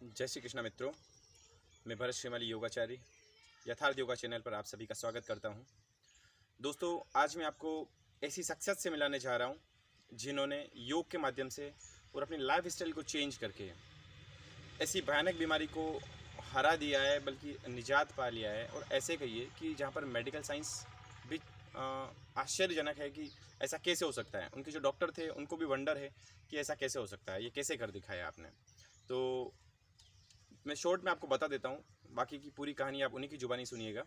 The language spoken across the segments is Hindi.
जय श्री कृष्णा मित्रों, मैं भरत श्रीमाली योगाचार्य यथार्थ योगा चैनल पर आप सभी का स्वागत करता हूं। दोस्तों, आज मैं आपको ऐसी शख्सियत से मिलाने जा रहा हूं जिन्होंने योग के माध्यम से और अपनी लाइफ स्टाइल को चेंज करके ऐसी भयानक बीमारी को हरा दिया है, बल्कि निजात पा लिया है। और ऐसे कहिए कि जहां पर मेडिकल साइंस भी आश्चर्यजनक है कि ऐसा कैसे हो सकता है। उनके जो डॉक्टर थे उनको भी वंडर है कि ऐसा कैसे हो सकता है, ये कैसे कर दिखाया आपने। तो मैं शॉर्ट में आपको बता देता हूँ, बाकी की पूरी कहानी आप उन्हीं की जुबानी सुनिएगा।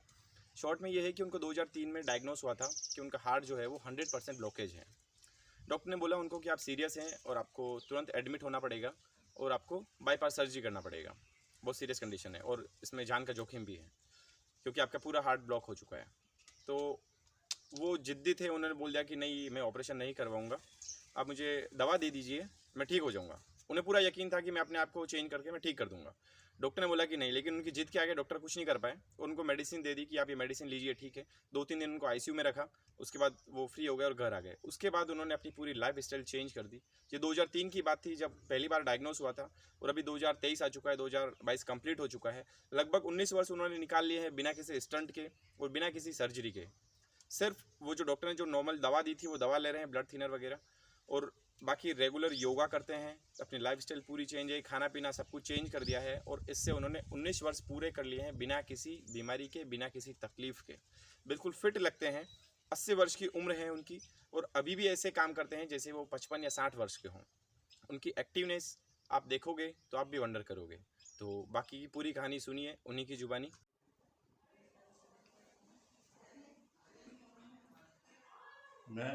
शॉर्ट में ये है कि उनको 2003 में डायग्नोस हुआ था कि उनका हार्ट जो है वो 100% ब्लॉकेज है। डॉक्टर ने बोला उनको कि आप सीरियस हैं और आपको तुरंत एडमिट होना पड़ेगा और आपको बाईपास सर्जरी करना पड़ेगा। बहुत सीरियस कंडीशन है और इसमें जान का जोखिम भी है क्योंकि आपका पूरा हार्ट ब्लॉक हो चुका है। तो वो जिद्दी थे, उन्होंने बोल दिया कि नहीं, मैं ऑपरेशन नहीं करवाऊँगा, आप मुझे दवा दे दीजिए, मैं ठीक हो जाऊँगा। उन्हें पूरा यकीन था कि मैं अपने आप को चेंज करके मैं ठीक कर दूंगा। डॉक्टर ने बोला कि नहीं, लेकिन उनकी जिद के आगे डॉक्टर कुछ नहीं कर पाए और उनको मेडिसिन दे दी कि आप ये मेडिसिन लीजिए, ठीक है। 2-3 दिन उनको आईसीयू में रखा, उसके बाद वो फ्री हो गए और घर आ गए। उसके बाद उन्होंने अपनी पूरी लाइफ स्टाइल चेंज कर दी। ये 2003 की बात थी जब पहली बार डायग्नोस हुआ था और अभी 2023 आ चुका है, 2022 कंप्लीट हो चुका है। लगभग 19 वर्ष उन्होंने निकाल लिए हैं बिना किसी स्टंट के और बिना किसी सर्जरी के। सिर्फ वो जो डॉक्टर ने जो नॉर्मल दवा दी थी वो दवा ले रहे हैं, ब्लड थिनर वगैरह, और बाकी रेगुलर योगा करते हैं। अपनी लाइफस्टाइल पूरी चेंज है, खाना पीना सब कुछ चेंज कर दिया है और इससे उन्होंने 19 वर्ष पूरे कर लिए हैं बिना किसी बीमारी के, बिना किसी तकलीफ के। बिल्कुल फिट लगते हैं। 80 वर्ष की उम्र है उनकी और अभी भी ऐसे काम करते हैं जैसे वो 55 या 60 वर्ष के हों। उनकी एक्टिवनेस आप देखोगे तो आप भी वंडर करोगे। तो बाकी की पूरी कहानी सुनिए उन्हीं की जुबानी। मैं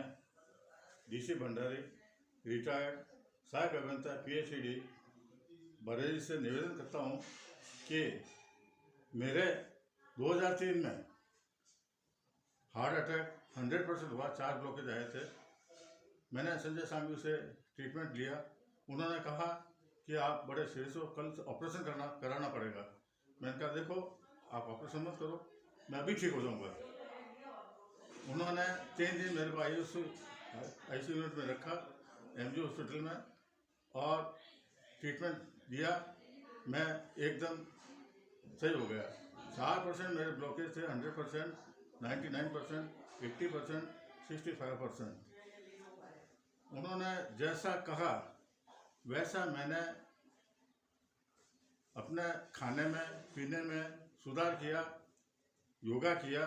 डीसी भंडारी, रिटायर्ड सहायक अभियंता PhD बरेली से निवेदन करता हूं कि मेरे 2003 में हार्ट अटैक 100% हुआ, 4 ब्लॉकेज आए थे। मैंने संजय सांघवी से ट्रीटमेंट लिया। उन्होंने कहा कि आप बड़े सीरियस हो, कल ऑपरेशन कराना पड़ेगा। मैंने कहा देखो, आप ऑपरेशन मत करो, मैं अभी ठीक हो जाऊंगा। उन्होंने 3 दिन मेरे को आईसीयू यूनिट में रखा MG हॉस्पिटल में और ट्रीटमेंट दिया। मैं एकदम सही हो गया। 4% मेरे ब्लॉकेज थे, 100%, 99%, 80%, 65%। उन्होंने जैसा कहा वैसा मैंने अपने खाने में पीने में सुधार किया, योगा किया।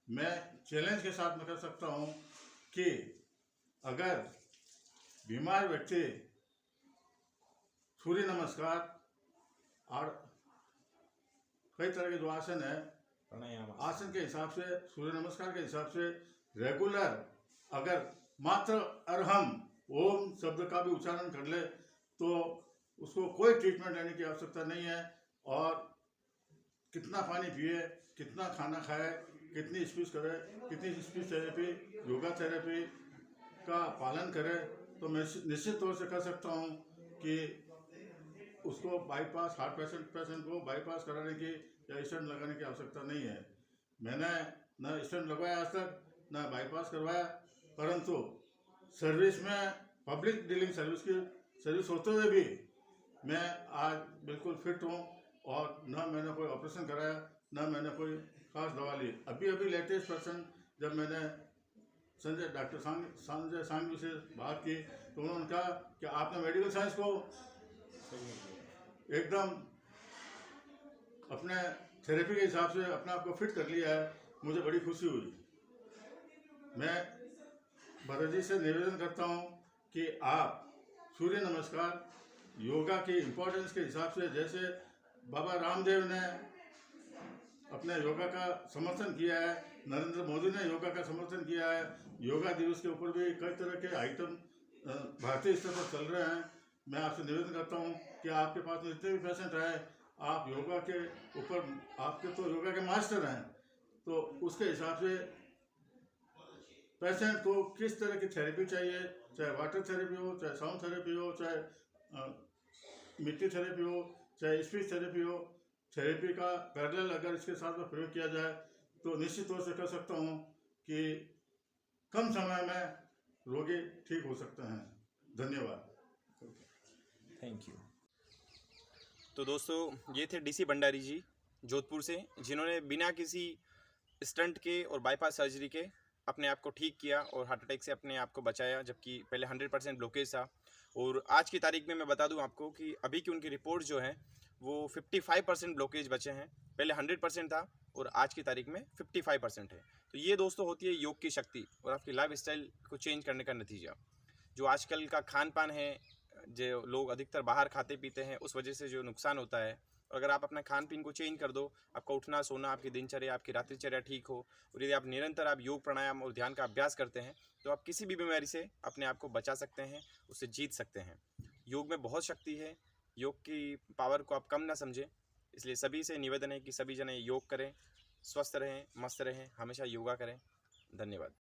मैं चैलेंज के साथ में कर सकता हूँ कि अगर बीमार व्यक्ति सूर्य नमस्कार और कई तरह के जो आसन है, आसन के हिसाब से, सूर्य नमस्कार के हिसाब से रेगुलर अगर मात्र अरहम ओम शब्द का भी उच्चारण कर ले तो उसको कोई ट्रीटमेंट लेने की आवश्यकता नहीं है। और कितना पानी पिए, कितना खाना खाए, कितनी स्पीच करे, कितनी स्पीच थेरेपी, योगा थेरेपी का पालन करे, तो मैं निश्चित तौर से कह सकता हूँ कि उसको बाईपास, हार्ट पेशेंट को बाईपास कराने की या स्टेंट लगाने की आवश्यकता नहीं है। मैंने न स्टेंट लगवाया आज तक, न बाईपास करवाया, परंतु सर्विस में, पब्लिक डीलिंग सर्विस की सर्विस होते हुए भी मैं आज बिल्कुल फिट हूँ और न मैंने कोई ऑपरेशन कराया, न मैंने कोई खास दवा ली। अभी लेटेस्ट पर्सन जब मैंने डॉक्टर संजय सांघवी से बात की तो उन्होंने कहा कि आपने मेडिकल साइंस को एकदम अपने थेरेपी के हिसाब से अपने आप को फिट कर लिया है। मुझे बड़ी खुशी हुई। मैं भरत जी से निवेदन करता हूँ कि आप सूर्य नमस्कार, योगा की इम्पोर्टेंस के हिसाब से, जैसे बाबा रामदेव ने अपने योगा का समर्थन किया है, नरेंद्र मोदी ने योगा का समर्थन किया है, योगा दिवस के ऊपर भी कई तरह के आइटम भारतीय स्तर पर चल रहे हैं। मैं आपसे निवेदन करता हूं कि आपके पास में जितने भी पेशेंट आए, आप योगा के ऊपर, आपके तो योगा के मास्टर हैं, तो उसके हिसाब से पेशेंट को किस तरह की थेरेपी चाहिए, चाहे वाटर थेरेपी हो, चाहे साउंड थेरेपी हो, चाहे मिट्टी थेरेपी हो, चाहे स्पीच थेरेपी हो, थेरेपी का पैरेलल अगर इसके साथ में प्रयोग किया जाए तो निश्चित तौर से कह सकता हूँ कि कम समय में रोगी ठीक हो सकते हैं। धन्यवाद। Thank you. तो दोस्तों ये थे डीसी भंडारी जी जोधपुर से, जिन्होंने बिना किसी स्टंट के और बाईपास सर्जरी के अपने आप को ठीक किया और हार्ट अटैक से अपने आप को बचाया, जबकि पहले 100% ब्लॉकेज था। और आज की तारीख में मैं बता दूं आपको कि अभी की उनकी रिपोर्ट जो है वो 55% ब्लॉकेज बचे हैं। पहले 100% था और आज की तारीख में 55% है। तो ये दोस्तों होती है योग की शक्ति और आपकी लाइफ स्टाइल को चेंज करने का नतीजा। जो आजकल का खान पान है, जो लोग अधिकतर बाहर खाते पीते हैं, उस वजह से जो नुकसान होता है, और अगर आप अपना खान पीन को चेंज कर दो, आपका उठना सोना, आपकी दिनचर्या, आपकी रात्रिचर्या ठीक हो, और यदि आप निरंतर आप योग प्राणायाम और ध्यान का अभ्यास करते हैं तो आप किसी भी बीमारी से अपने आप को बचा सकते हैं, उससे जीत सकते हैं। योग में बहुत शक्ति है, योग की पावर को आप कम ना समझें। इसलिए सभी से निवेदन है कि सभी जने योग करें, स्वस्थ रहें, मस्त रहें, हमेशा योगा करें। धन्यवाद।